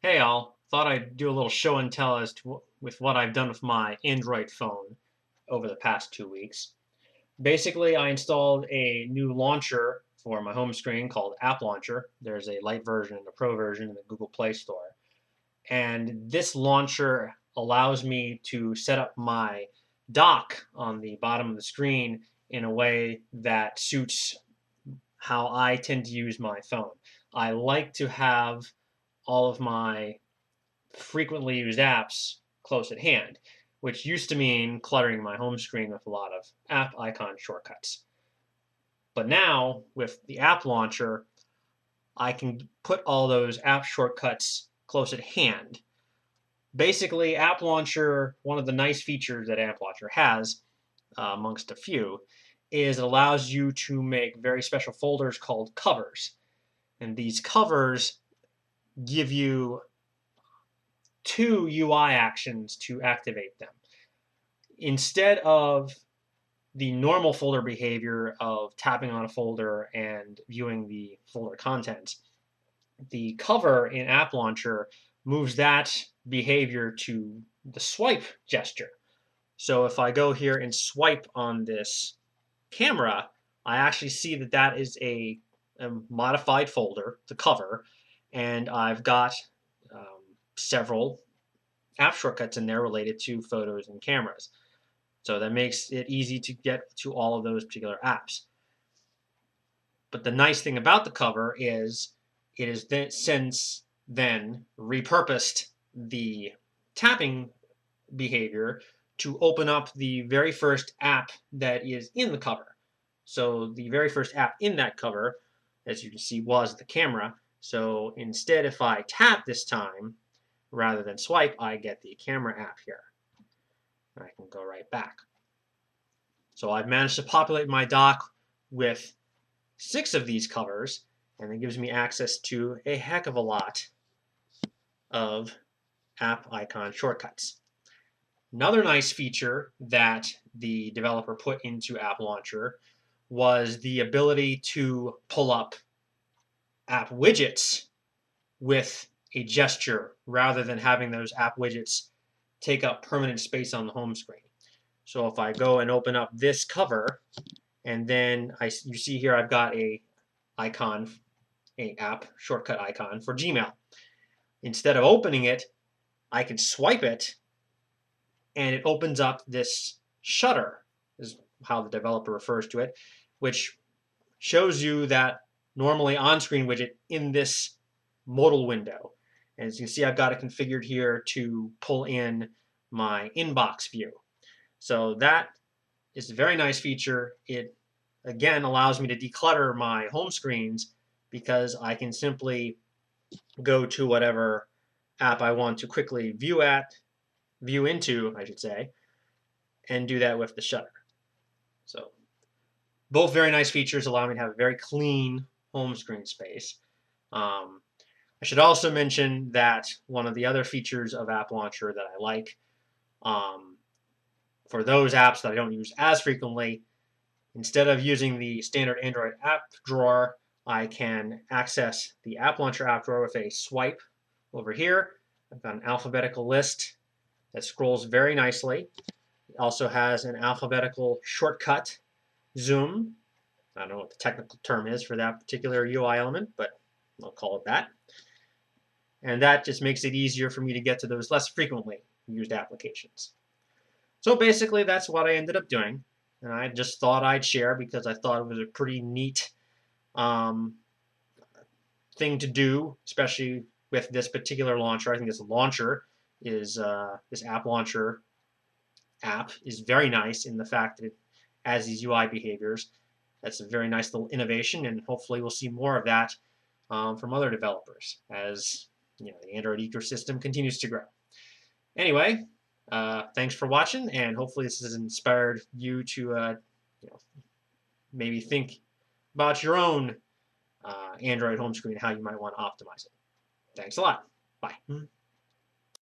Hey all, thought I'd do a little show and tell as to with what I've done with my Android phone over the past 2 weeks. Basically, I installed a new launcher for my home screen called App Launcher. There's a light version and a pro version in the Google Play Store. And this launcher allows me to set up my dock on the bottom of the screen in a way that suits how I tend to use my phone. I like to have all of my frequently used apps close at hand, which used to mean cluttering my home screen with a lot of app icon shortcuts. But now, with the app launcher, I can put all those app shortcuts close at hand. Basically, App Launcher, one of the nice features that App Launcher has, amongst a few, is it allows you to make very special folders called covers. And these covers give you two UI actions to activate them. Instead of the normal folder behavior of tapping on a folder and viewing the folder contents, the cover in App Launcher moves that behavior to the swipe gesture. So if I go here and swipe on this camera, I actually see that that is a modified folder, the cover, and I've got several app shortcuts in there related to photos and cameras. So that makes it easy to get to all of those particular apps. But the nice thing about the cover is it is then since then repurposed the tapping behavior to open up the very first app that is in the cover. So the very first app in that cover, as you can see, was the camera. So instead, if I tap this time, rather than swipe, I get the camera app here. I can go right back. So I've managed to populate my dock with 6 of these covers, and it gives me access to a heck of a lot of app icon shortcuts. Another nice feature that the developer put into App Launcher was the ability to pull up app widgets with a gesture rather than having those app widgets take up permanent space on the home screen. So if I go and open up this cover, and then you see here I've got a icon, a app shortcut icon for Gmail. Instead of opening it, I can swipe it, and it opens up this shutter, is how the developer refers to it, which shows you that normally on-screen widget in this modal window. And as you can see, I've got it configured here to pull in my inbox view. So that is a very nice feature. It, again, allows me to declutter my home screens because I can simply go to whatever app I want to quickly view into, I should say, and do that with the shutter. So both very nice features allow me to have a very clean home screen space. I should also mention that one of the other features of App Launcher that I like, for those apps that I don't use as frequently, instead of using the standard Android app drawer, I can access the App Launcher app drawer with a swipe over here. I've got an alphabetical list that scrolls very nicely. It also has an alphabetical shortcut, zoom. I don't know what the technical term is for that particular UI element, but I'll call it that. And that just makes it easier for me to get to those less frequently used applications. So basically, that's what I ended up doing. And I just thought I'd share because I thought it was a pretty neat thing to do, especially with this particular launcher. I think this launcher is this app launcher app is very nice in the fact that it has these UI behaviors. That's a very nice little innovation, and hopefully we'll see more of that from other developers as the Android ecosystem continues to grow. Anyway, thanks for watching, and hopefully this has inspired you to maybe think about your own Android home screen, how you might want to optimize it. Thanks a lot. Bye.